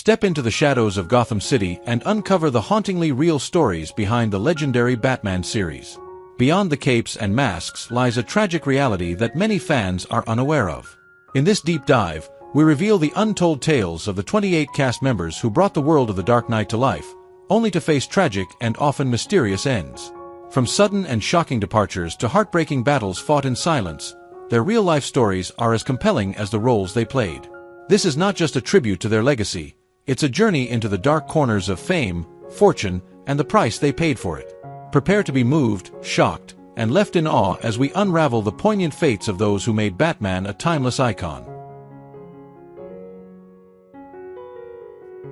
Step into the shadows of Gotham City and uncover the hauntingly real stories behind the legendary Batman series. Beyond the capes and masks lies a tragic reality that many fans are unaware of. In this deep dive, we reveal the untold tales of the 28 cast members who brought the world of the Dark Knight to life, only to face tragic and often mysterious ends. From sudden and shocking departures to heartbreaking battles fought in silence, their real-life stories are as compelling as the roles they played. This is not just a tribute to their legacy, it's a journey into the dark corners of fame, fortune, and the price they paid for it. Prepare to be moved, shocked, and left in awe as we unravel the poignant fates of those who made Batman a timeless icon.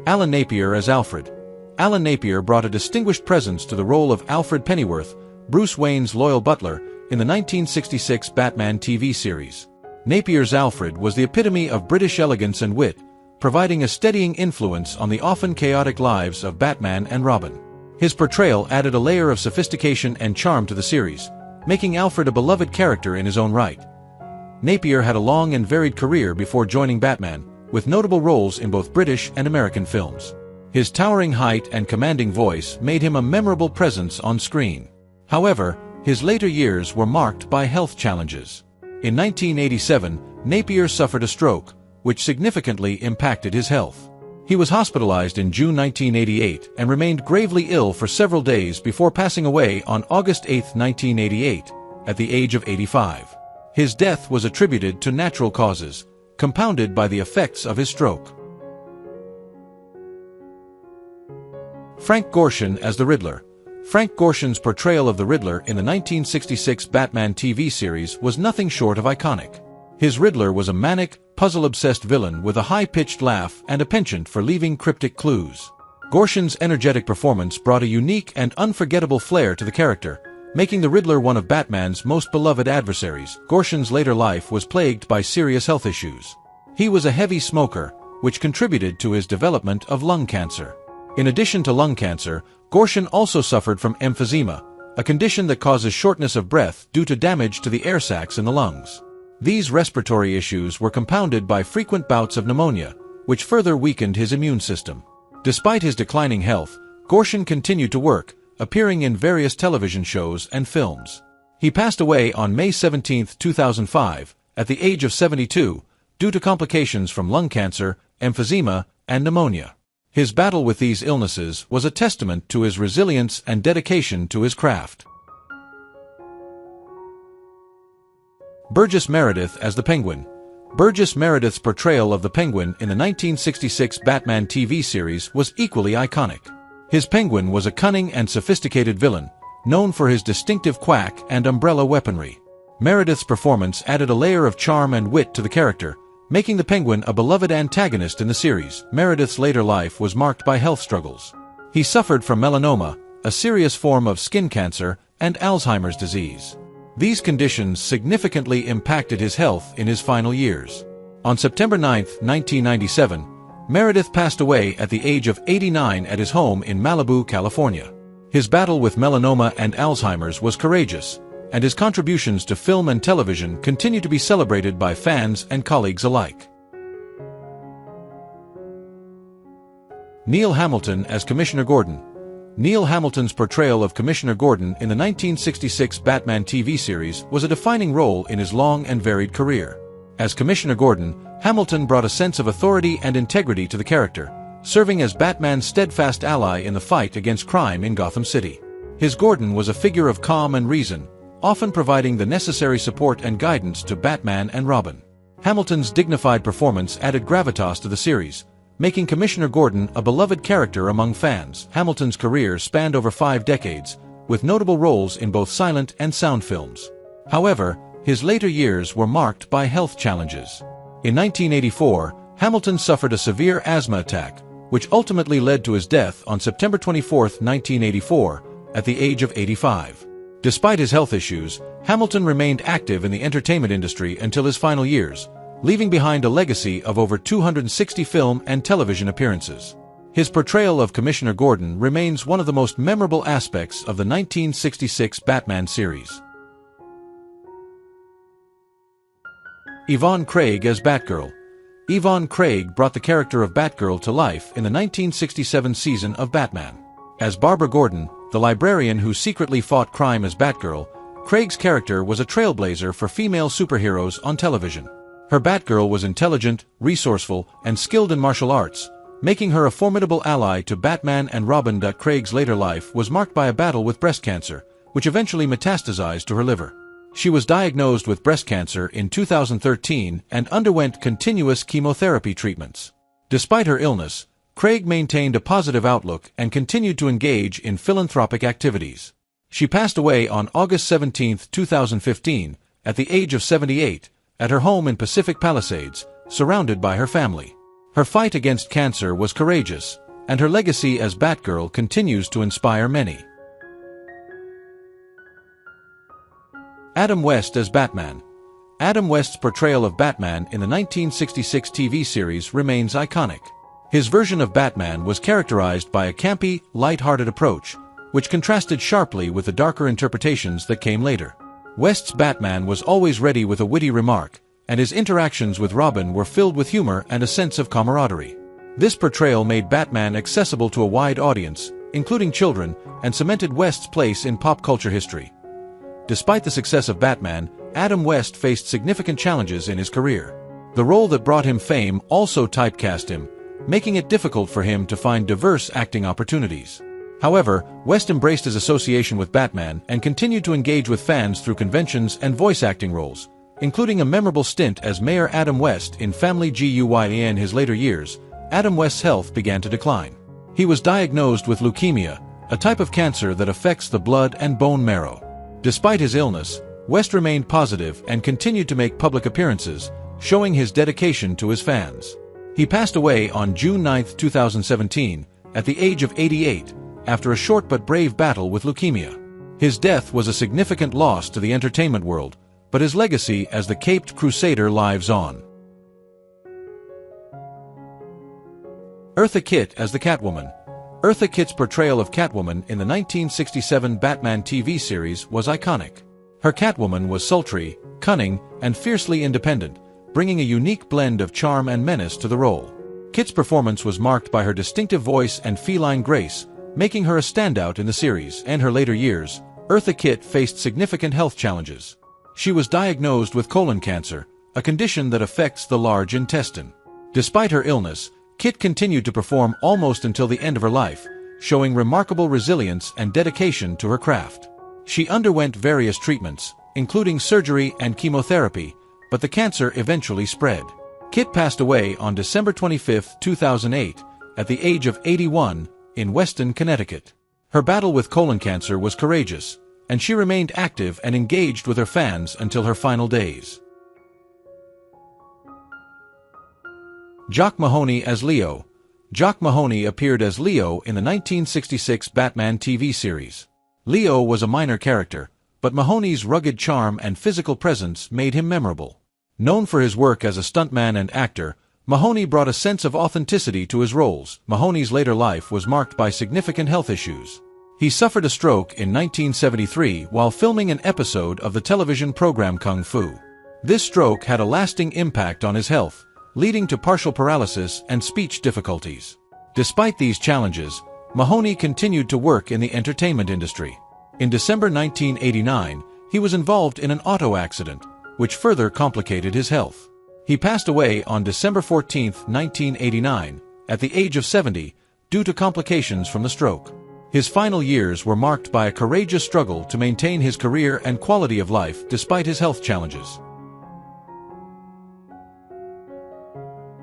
Alan Napier as Alfred. Alan Napier brought a distinguished presence to the role of Alfred Pennyworth, Bruce Wayne's loyal butler, in the 1966 Batman TV series. Napier's Alfred was the epitome of British elegance and wit, providing a steadying influence on the often chaotic lives of Batman and Robin. His portrayal added a layer of sophistication and charm to the series, making Alfred a beloved character in his own right. Napier had a long and varied career before joining Batman, with notable roles in both British and American films. His towering height and commanding voice made him a memorable presence on screen. However, his later years were marked by health challenges. In 1987, Napier suffered a stroke, which significantly impacted his health. He was hospitalized in June 1988 and remained gravely ill for several days before passing away on August 8, 1988, at the age of 85. His death was attributed to natural causes, compounded by the effects of his stroke. Frank Gorshin as the Riddler. Frank Gorshin's portrayal of the Riddler in the 1966 Batman TV series was nothing short of iconic. His Riddler was a manic, puzzle-obsessed villain with a high-pitched laugh and a penchant for leaving cryptic clues. Gorshin's energetic performance brought a unique and unforgettable flair to the character, making the Riddler one of Batman's most beloved adversaries. Gorshin's later life was plagued by serious health issues. He was a heavy smoker, which contributed to his development of lung cancer. In addition to lung cancer, Gorshin also suffered from emphysema, a condition that causes shortness of breath due to damage to the air sacs in the lungs. These respiratory issues were compounded by frequent bouts of pneumonia, which further weakened his immune system. Despite his declining health, Gorshin continued to work, appearing in various television shows and films. He passed away on May 17, 2005, at the age of 72, due to complications from lung cancer, emphysema, and pneumonia. His battle with these illnesses was a testament to his resilience and dedication to his craft. Burgess Meredith as the Penguin. Burgess Meredith's portrayal of the Penguin in the 1966 Batman TV series was equally iconic. His Penguin was a cunning and sophisticated villain, known for his distinctive quack and umbrella weaponry. Meredith's performance added a layer of charm and wit to the character, making the Penguin a beloved antagonist in the series. Meredith's later life was marked by health struggles. He suffered from melanoma, a serious form of skin cancer, and Alzheimer's disease. These conditions significantly impacted his health in his final years. On September 9, 1997, Meredith passed away at the age of 89 at his home in Malibu, California. His battle with melanoma and Alzheimer's was courageous, and his contributions to film and television continue to be celebrated by fans and colleagues alike. Neil Hamilton as Commissioner Gordon. Neil Hamilton's portrayal of Commissioner Gordon in the 1966 Batman TV series was a defining role in his long and varied career. As Commissioner Gordon, Hamilton brought a sense of authority and integrity to the character, serving as Batman's steadfast ally in the fight against crime in Gotham City. His Gordon was a figure of calm and reason, often providing the necessary support and guidance to Batman and Robin. Hamilton's dignified performance added gravitas to the series, making Commissioner Gordon a beloved character among fans. Hamilton's career spanned over 5 decades, with notable roles in both silent and sound films. However, his later years were marked by health challenges. In 1984, Hamilton suffered a severe asthma attack, which ultimately led to his death on September 24, 1984, at the age of 85. Despite his health issues, Hamilton remained active in the entertainment industry until his final years, leaving behind a legacy of over 260 film and television appearances. His portrayal of Commissioner Gordon remains one of the most memorable aspects of the 1966 Batman series. Yvonne Craig as Batgirl. Yvonne Craig brought the character of Batgirl to life in the 1967 season of Batman. As Barbara Gordon, the librarian who secretly fought crime as Batgirl, Craig's character was a trailblazer for female superheroes on television. Her Batgirl was intelligent, resourceful, and skilled in martial arts, making her a formidable ally to Batman and Robin. Craig's later life was marked by a battle with breast cancer, which eventually metastasized to her liver. She was diagnosed with breast cancer in 2013 and underwent continuous chemotherapy treatments. Despite her illness, Craig maintained a positive outlook and continued to engage in philanthropic activities. She passed away on August 17, 2015, at the age of 78, at her home in Pacific Palisades, surrounded by her family. Her fight against cancer was courageous, and her legacy as Batgirl continues to inspire many. Adam West as Batman. Adam West's portrayal of Batman in the 1966 TV series remains iconic. His version of Batman was characterized by a campy, light-hearted approach, which contrasted sharply with the darker interpretations that came later. West's Batman was always ready with a witty remark, and his interactions with Robin were filled with humor and a sense of camaraderie. This portrayal made Batman accessible to a wide audience, including children, and cemented West's place in pop culture history. Despite the success of Batman, Adam West faced significant challenges in his career. The role that brought him fame also typecast him, making it difficult for him to find diverse acting opportunities. However, West embraced his association with Batman and continued to engage with fans through conventions and voice acting roles, including a memorable stint as Mayor Adam West in Family Guy. In his later years, Adam West's health began to decline. He was diagnosed with leukemia, a type of cancer that affects the blood and bone marrow. Despite his illness, West remained positive and continued to make public appearances, showing his dedication to his fans. He passed away on June 9, 2017, at the age of 88, after a short but brave battle with leukemia. His death was a significant loss to the entertainment world, but his legacy as the Caped Crusader lives on. Eartha Kitt as the Catwoman. Eartha Kitt's portrayal of Catwoman in the 1967 Batman TV series was iconic. Her Catwoman was sultry, cunning, and fiercely independent, bringing a unique blend of charm and menace to the role. Kitt's performance was marked by her distinctive voice and feline grace, making her a standout in the series. In her later years, Eartha Kitt faced significant health challenges. She was diagnosed with colon cancer, a condition that affects the large intestine. Despite her illness, Kitt continued to perform almost until the end of her life, showing remarkable resilience and dedication to her craft. She underwent various treatments, including surgery and chemotherapy, but the cancer eventually spread. Kitt passed away on December 25, 2008, at the age of 81, in Weston, Connecticut. Her battle with colon cancer was courageous, and she remained active and engaged with her fans until her final days. Jock Mahoney as Leo. Jock Mahoney appeared as Leo in the 1966 Batman TV series. Leo was a minor character, but Mahoney's rugged charm and physical presence made him memorable. Known for his work as a stuntman and actor, Mahoney brought a sense of authenticity to his roles. Mahoney's later life was marked by significant health issues. He suffered a stroke in 1973 while filming an episode of the television program Kung Fu. This stroke had a lasting impact on his health, leading to partial paralysis and speech difficulties. Despite these challenges, Mahoney continued to work in the entertainment industry. In December 1989, he was involved in an auto accident, which further complicated his health. He passed away on December 14, 1989, at the age of 70, due to complications from the stroke. His final years were marked by a courageous struggle to maintain his career and quality of life despite his health challenges.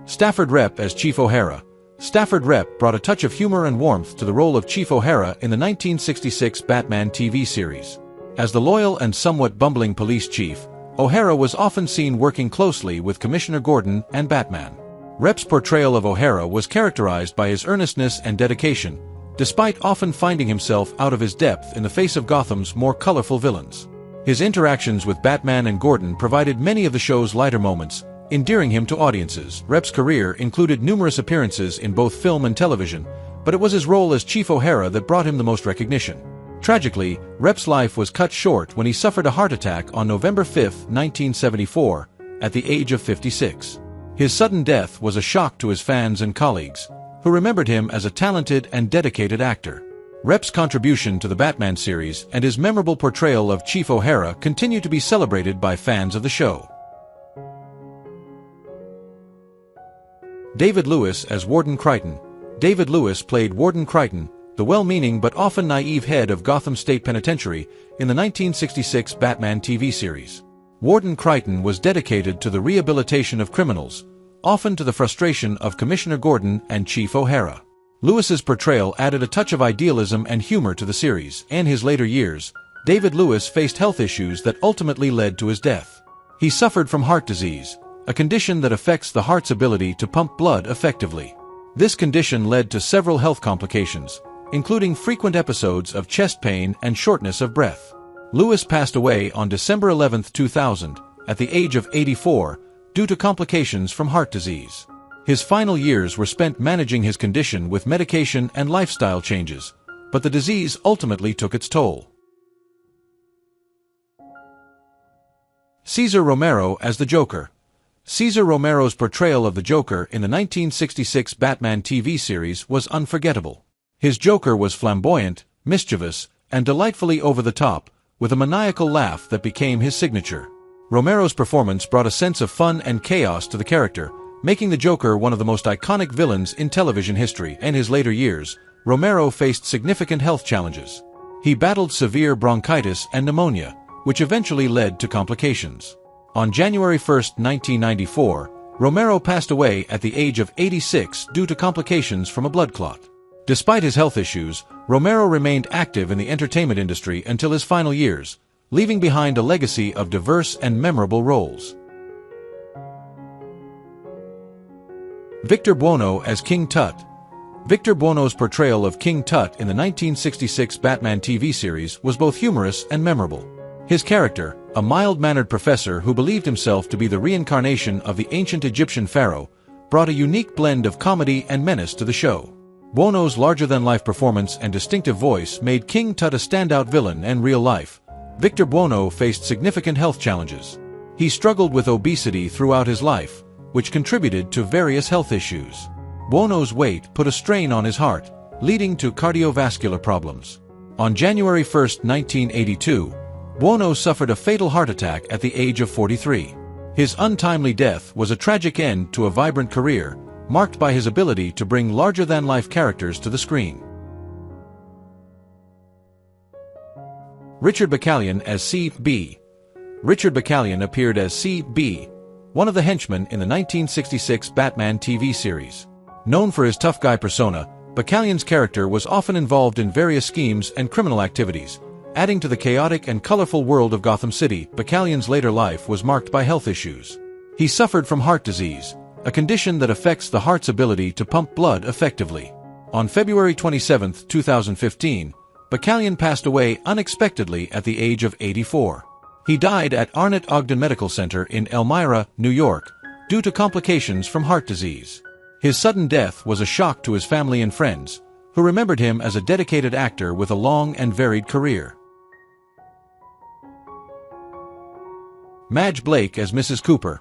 Stafford Rep as Chief OHara. Stafford Rep brought a touch of humor and warmth to the role of Chief OHara in the 1966 Batman TV series. As the loyal and somewhat bumbling police chief, OHara was often seen working closely with Commissioner Gordon and Batman. Rep's portrayal of OHara was characterized by his earnestness and dedication, despite often finding himself out of his depth in the face of Gotham's more colorful villains. His interactions with Batman and Gordon provided many of the show's lighter moments, endearing him to audiences. Rep's career included numerous appearances in both film and television, but it was his role as Chief OHara that brought him the most recognition. Tragically, Rep's life was cut short when he suffered a heart attack on November 5, 1974, at the age of 56. His sudden death was a shock to his fans and colleagues, who remembered him as a talented and dedicated actor. Rep's contribution to the Batman series and his memorable portrayal of Chief OHara continue to be celebrated by fans of the show. David Lewis as Warden Kryon. David Lewis played Warden Kryon, the well-meaning but often naive head of Gotham State Penitentiary, in the 1966 Batman TV series. Warden Kryon was dedicated to the rehabilitation of criminals, often to the frustration of Commissioner Gordon and Chief OHara. Lewis's portrayal added a touch of idealism and humor to the series. In his later years, David Lewis faced health issues that ultimately led to his death. He suffered from heart disease, a condition that affects the heart's ability to pump blood effectively. This condition led to several health complications, including frequent episodes of chest pain and shortness of breath. Lewis passed away on December 11, 2000, at the age of 84, due to complications from heart disease. His final years were spent managing his condition with medication and lifestyle changes, but the disease ultimately took its toll. Cesar Romero as the Joker. Cesar Romero's portrayal of the Joker in the 1966 Batman TV series was unforgettable. His Joker was flamboyant, mischievous, and delightfully over-the-top, with a maniacal laugh that became his signature. Romero's performance brought a sense of fun and chaos to the character, making the Joker one of the most iconic villains in television history. In his later years, Romero faced significant health challenges. He battled severe bronchitis and pneumonia, which eventually led to complications. On January 1, 1994, Romero passed away at the age of 86 due to complications from a blood clot. Despite his health issues, Romero remained active in the entertainment industry until his final years, leaving behind a legacy of diverse and memorable roles. Victor Buono as King Tut. Victor Buono's portrayal of King Tut in the 1966 Batman TV series was both humorous and memorable. His character, a mild-mannered professor who believed himself to be the reincarnation of the ancient Egyptian pharaoh, brought a unique blend of comedy and menace to the show. Buono's larger-than-life performance and distinctive voice made King Tut a standout villain in real life. Victor Buono faced significant health challenges. He struggled with obesity throughout his life, which contributed to various health issues. Buono's weight put a strain on his heart, leading to cardiovascular problems. On January 1, 1982, Buono suffered a fatal heart attack at the age of 43. His untimely death was a tragic end to a vibrant career, marked by his ability to bring larger-than-life characters to the screen. Richard Ballion as C.B. Richard Ballion appeared as C.B., one of the henchmen in the 1966 Batman TV series. Known for his tough guy persona, Ballion's character was often involved in various schemes and criminal activities, adding to the chaotic and colorful world of Gotham City. Ballion's later life was marked by health issues. He suffered from heart disease, a condition that affects the heart's ability to pump blood effectively. On February 27, 2015, Ballion passed away unexpectedly at the age of 84. He died at Arnott Ogden Medical Center in Elmira, New York, due to complications from heart disease. His sudden death was a shock to his family and friends, who remembered him as a dedicated actor with a long and varied career. Madge Blake as Mrs. Cooper.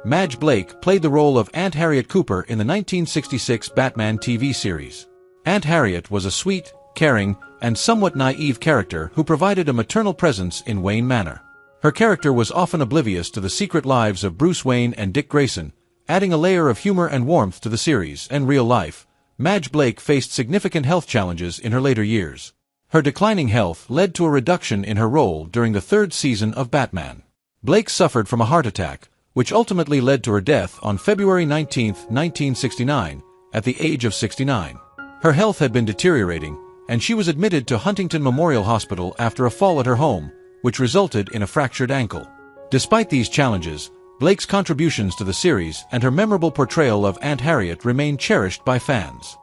Madge Blake played the role of Aunt Harriet Cooper in the 1966 Batman TV series. Aunt Harriet was a sweet, caring, and somewhat naive character who provided a maternal presence in Wayne Manor. Her character was often oblivious to the secret lives of Bruce Wayne and Dick Grayson, adding a layer of humor and warmth to the series. In real life, Madge Blake faced significant health challenges in her later years. Her declining health led to a reduction in her role during the third season of Batman. Blake suffered from a heart attack, which ultimately led to her death on February 19, 1969, at the age of 69. Her health had been deteriorating, and she was admitted to Huntington Memorial Hospital after a fall at her home, which resulted in a fractured ankle. Despite these challenges, Blake's contributions to the series and her memorable portrayal of Aunt Harriet remain cherished by fans.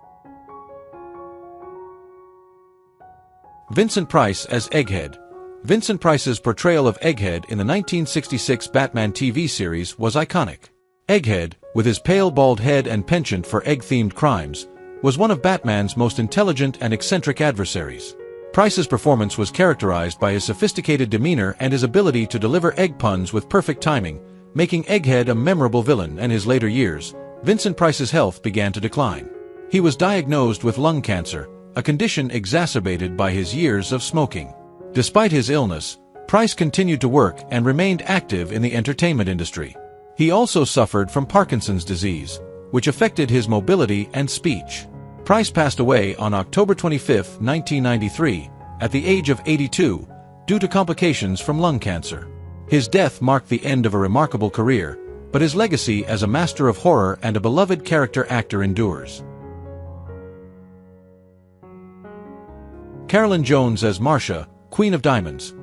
Vincent Price as Egghead. Vincent Price's portrayal of Egghead in the 1966 Batman TV series was iconic. Egghead, with his pale bald head and penchant for egg-themed crimes, was one of Batman's most intelligent and eccentric adversaries. Price's performance was characterized by his sophisticated demeanor and his ability to deliver egg puns with perfect timing, making Egghead a memorable villain. In his later years, Vincent Price's health began to decline. He was diagnosed with lung cancer, a condition exacerbated by his years of smoking. Despite his illness, Price continued to work and remained active in the entertainment industry. He also suffered from Parkinson's disease, which affected his mobility and speech. Price passed away on October 25, 1993, at the age of 82, due to complications from lung cancer. His death marked the end of a remarkable career, but his legacy as a master of horror and a beloved character actor endures. Carolyn Jones as Marcia, Queen of Diamonds.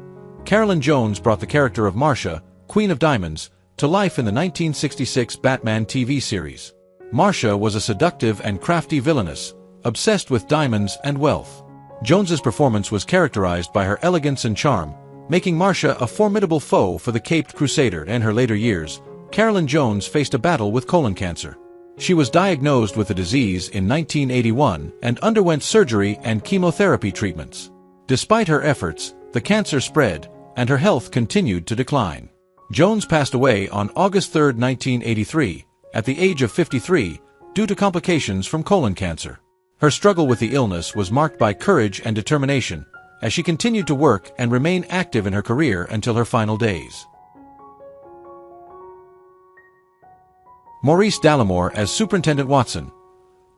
Carolyn Jones brought the character of Marcia, Queen of Diamonds, to life in the 1966 Batman TV series. Marcia was a seductive and crafty villainess, obsessed with diamonds and wealth. Jones's performance was characterized by her elegance and charm, making Marcia a formidable foe for the Caped Crusader. In her later years, Carolyn Jones faced a battle with colon cancer. She was diagnosed with the disease in 1981 and underwent surgery and chemotherapy treatments. Despite her efforts, the cancer spread, and her health continued to decline. Jones passed away on August 3, 1983, at the age of 53, due to complications from colon cancer. Her struggle with the illness was marked by courage and determination, as she continued to work and remain active in her career until her final days. Maurice Delamore as Superintendent Watson.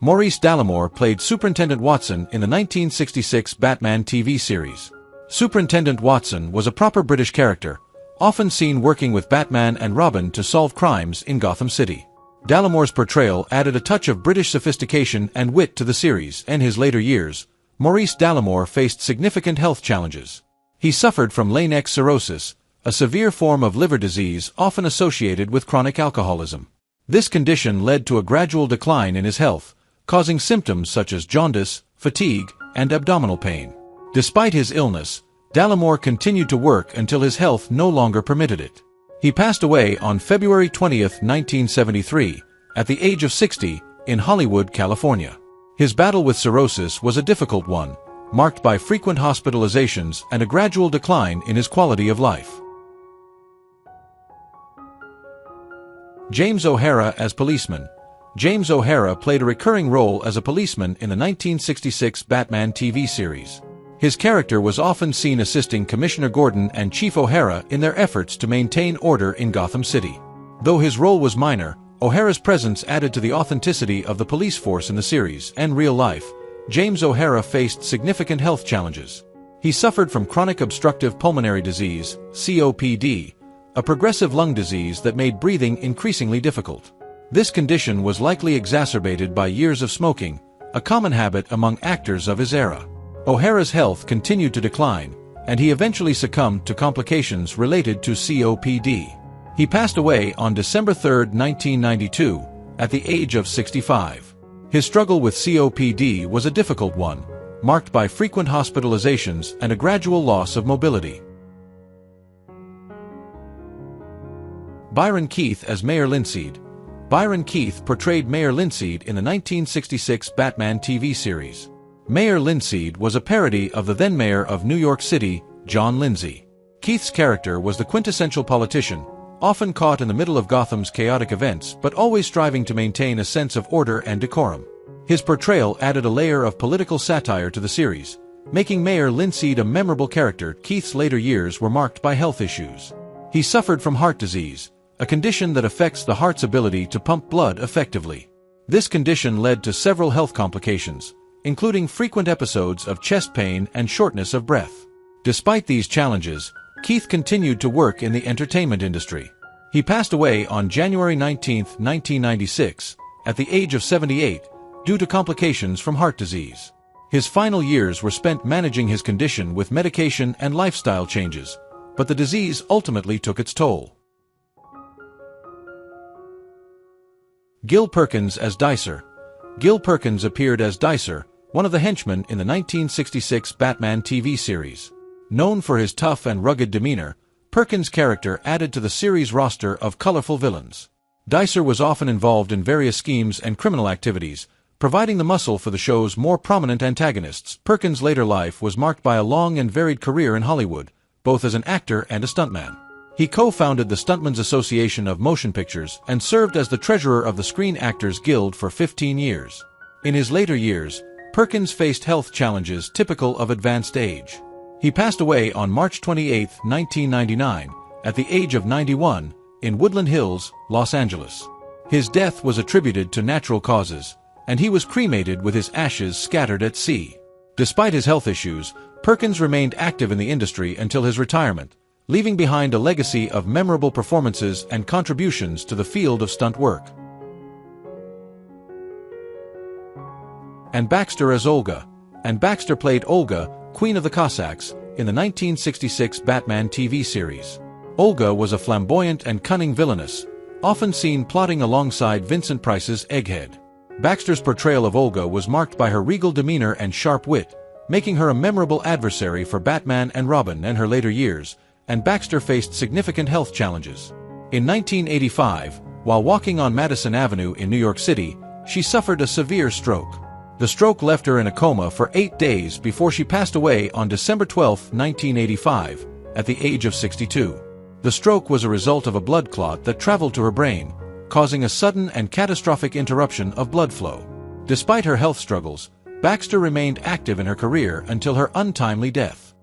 Maurice Delamore played Superintendent Watson in the 1966 Batman TV series. Superintendent Watson was a proper British character, often seen working with Batman and Robin to solve crimes in Gotham City. Delamore's portrayal added a touch of British sophistication and wit to the series. In his later years, Maurice Delamore faced significant health challenges. He suffered from Leydig cirrhosis, a severe form of liver disease often associated with chronic alcoholism. This condition led to a gradual decline in his health, causing symptoms such as jaundice, fatigue, and abdominal pain. Despite his illness, Delamore continued to work until his health no longer permitted it. He passed away on February 20, 1973, at the age of 60, in Hollywood, California. His battle with cirrhosis was a difficult one, marked by frequent hospitalizations and a gradual decline in his quality of life. James OHara as policeman. James OHara played a recurring role as a policeman in the 1966 Batman TV series. His character was often seen assisting Commissioner Gordon and Chief OHara in their efforts to maintain order in Gotham City. Though his role was minor, OHara's presence added to the authenticity of the police force in the series and real life. James OHara faced significant health challenges. He suffered from chronic obstructive pulmonary disease, COPD, a progressive lung disease that made breathing increasingly difficult. This condition was likely exacerbated by years of smoking, a common habit among actors of his era. OHara's health continued to decline, and he eventually succumbed to complications related to COPD. He passed away on December 3, 1992, at the age of 65. His struggle with COPD was a difficult one, marked by frequent hospitalizations and a gradual loss of mobility. Byron Keith as Mayor Linseed. Byron Keith portrayed Mayor Linseed in the 1966 Batman TV series. Mayor Linseed was a parody of the then mayor of New York City, John Lindsay. Keith's character was the quintessential politician, often caught in the middle of Gotham's chaotic events but always striving to maintain a sense of order and decorum. His portrayal added a layer of political satire to the series, making Mayor Linseed a memorable character. Keith's later years were marked by health issues. He suffered from heart disease, a condition that affects the heart's ability to pump blood effectively. This condition led to several health complications, including frequent episodes of chest pain and shortness of breath. Despite these challenges, Keith continued to work in the entertainment industry. He passed away on January 19, 1996, at the age of 78, due to complications from heart disease. His final years were spent managing his condition with medication and lifestyle changes, but the disease ultimately took its toll. Gil Perkins as Dicer. Gil Perkins appeared as Dicer, one of the henchmen in the 1966 Batman TV series. Known for his tough and rugged demeanor, Perkins' character added to the series' roster of colorful villains. Dicer was often involved in various schemes and criminal activities, providing the muscle for the show's more prominent antagonists. Perkins' later life was marked by a long and varied career in Hollywood, both as an actor and a stuntman. He co-founded the Stuntmen's Association of Motion Pictures and served as the treasurer of the Screen Actors Guild for 15 years. In his later years, Perkins faced health challenges typical of advanced age. He passed away on March 28, 1999, at the age of 91, in Woodland Hills, Los Angeles. His death was attributed to natural causes, and he was cremated with his ashes scattered at sea. Despite his health issues, Perkins remained active in the industry until his retirement, leaving behind a legacy of memorable performances and contributions to the field of stunt work. Anne Baxter as Olga. Anne Baxter played Olga, Queen of the Cossacks, in the 1966 Batman TV series. Olga was a flamboyant and cunning villainess, often seen plotting alongside Vincent Price's Egghead. Baxter's portrayal of Olga was marked by her regal demeanor and sharp wit, making her a memorable adversary for Batman and Robin. In her later years, and Baxter faced significant health challenges. In 1985, while walking on Madison Avenue in New York City, she suffered a severe stroke. The stroke left her in a coma for 8 days before she passed away on December 12, 1985, at the age of 62. The stroke was a result of a blood clot that traveled to her brain, causing a sudden and catastrophic interruption of blood flow. Despite her health struggles, Baxter remained active in her career until her untimely death.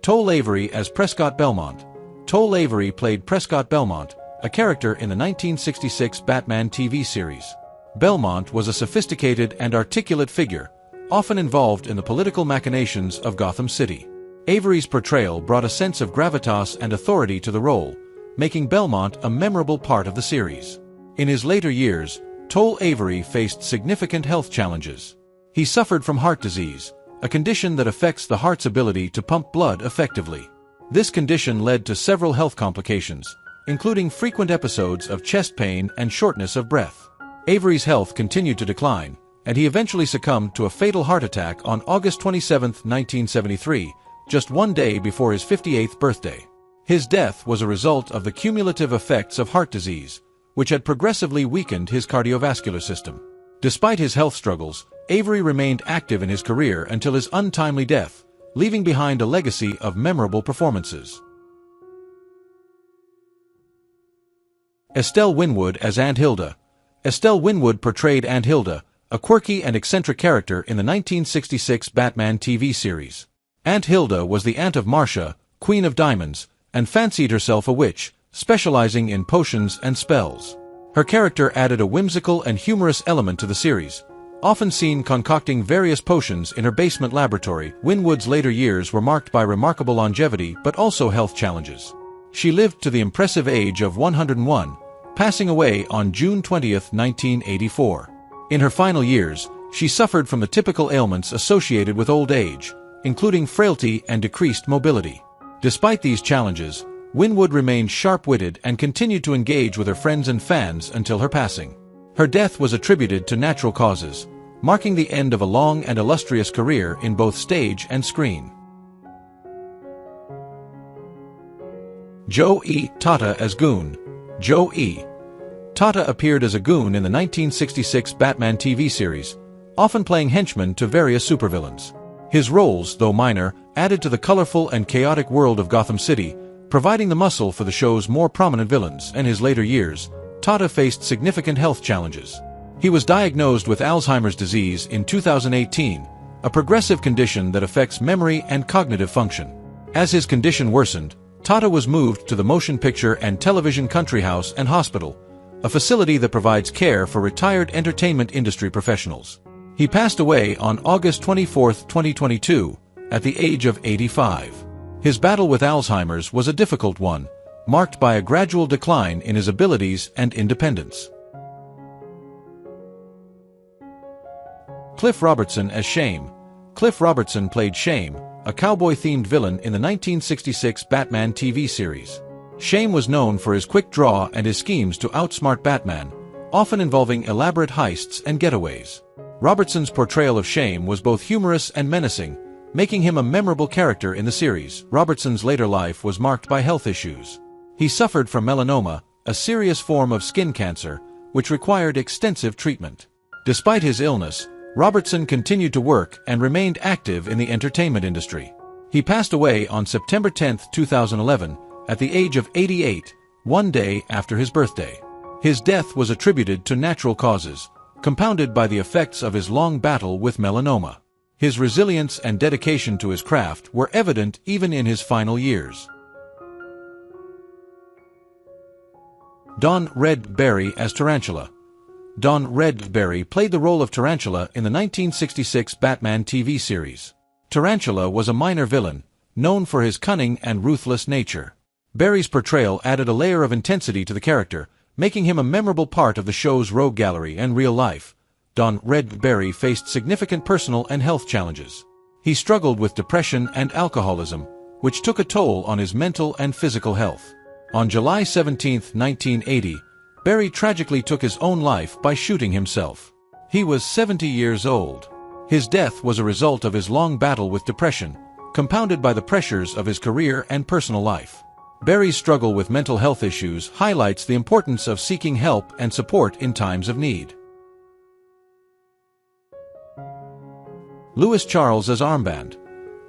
Toll Avery as Prescott Belmont. Toll Avery played Prescott Belmont, a character in the 1966 Batman TV series. Belmont was a sophisticated and articulate figure, often involved in the political machinations of Gotham City. Avery's portrayal brought a sense of gravitas and authority to the role, making Belmont a memorable part of the series. In his later years, Toll Avery faced significant health challenges. He suffered from heart disease, a condition that affects the heart's ability to pump blood effectively. This condition led to several health complications, including frequent episodes of chest pain and shortness of breath. Avery's health continued to decline, and he eventually succumbed to a fatal heart attack on August 27, 1973, just 1 day before his 58th birthday. His death was a result of the cumulative effects of heart disease, which had progressively weakened his cardiovascular system. Despite his health struggles, Avery remained active in his career until his untimely death, leaving behind a legacy of memorable performances. Estelle Winwood as Aunt Hilda. Estelle Winwood portrayed Aunt Hilda, a quirky and eccentric character in the 1966 Batman TV series. Aunt Hilda was the aunt of Marcia, Queen of Diamonds, and fancied herself a witch, specializing in potions and spells. Her character added a whimsical and humorous element to the series, often seen concocting various potions in her basement laboratory. Winwood's later years were marked by remarkable longevity but also health challenges. She lived to the impressive age of 101, passing away on June 20, 1984. In her final years, she suffered from the typical ailments associated with old age, including frailty and decreased mobility. Despite these challenges, Winwood remained sharp-witted and continued to engage with her friends and fans until her passing. Her death was attributed to natural causes, marking the end of a long and illustrious career in both stage and screen. Joe E. Tata as Goon. Joe E. Tata appeared as a goon in the 1966 Batman TV series, often playing henchmen to various supervillains. His roles, though minor, added to the colorful and chaotic world of Gotham City, providing the muscle for the show's more prominent villains. In his later years, Tata faced significant health challenges. He was diagnosed with Alzheimer's disease in 2018, a progressive condition that affects memory and cognitive function. As his condition worsened, Tata was moved to the Motion Picture and Television Country House and Hospital, a facility that provides care for retired entertainment industry professionals. He passed away on August 24, 2022, at the age of 85. His battle with Alzheimer's was a difficult one, marked by a gradual decline in his abilities and independence. Cliff Robertson as Shame. Cliff Robertson played Shame, a cowboy-themed villain in the 1966 Batman TV series. Shame was known for his quick draw and his schemes to outsmart Batman, often involving elaborate heists and getaways. Robertson's portrayal of Shame was both humorous and menacing, making him a memorable character in the series. Robertson's later life was marked by health issues. He suffered from melanoma, a serious form of skin cancer, which required extensive treatment. Despite his illness, Robertson continued to work and remained active in the entertainment industry. He passed away on September 10, 2011, at the age of 88, one day after his birthday. His death was attributed to natural causes, compounded by the effects of his long battle with melanoma. His resilience and dedication to his craft were evident even in his final years. Dawn Red Berry as Tarantula. Dawn Red Berry played the role of Tarantula in the 1966 Batman TV series. Tarantula was a minor villain, known for his cunning and ruthless nature. Berry's portrayal added a layer of intensity to the character, making him a memorable part of the show's rogue gallery and real life. Dawn Red Berry faced significant personal and health challenges. He struggled with depression and alcoholism, which took a toll on his mental and physical health. On July 17, 1980, Berry tragically took his own life by shooting himself. He was 70 years old. His death was a result of his long battle with depression, compounded by the pressures of his career and personal life. Berry's struggle with mental health issues highlights the importance of seeking help and support in times of need. Louis Charles as Armband.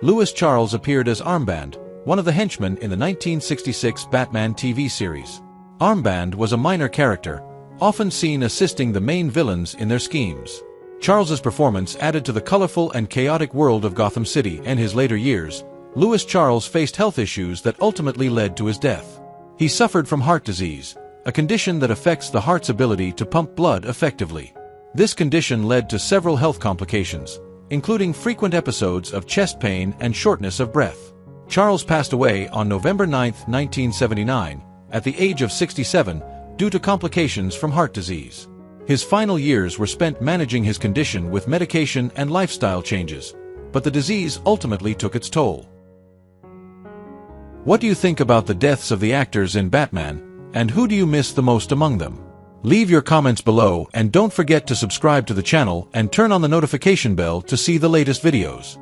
Louis Charles appeared as Armband, one of the henchmen in the 1966 Batman TV series. Armband was a minor character, often seen assisting the main villains in their schemes. Charles's performance added to the colorful and chaotic world of Gotham City. In his later years, Louis Charles faced health issues that ultimately led to his death. He suffered from heart disease, a condition that affects the heart's ability to pump blood effectively. This condition led to several health complications, including frequent episodes of chest pain and shortness of breath. Charles passed away on November 9, 1979, at the age of 67, due to complications from heart disease. His final years were spent managing his condition with medication and lifestyle changes, but the disease ultimately took its toll. What do you think about the deaths of the actors in Batman, and who do you miss the most among them? Leave your comments below and don't forget to subscribe to the channel and turn on the notification bell to see the latest videos.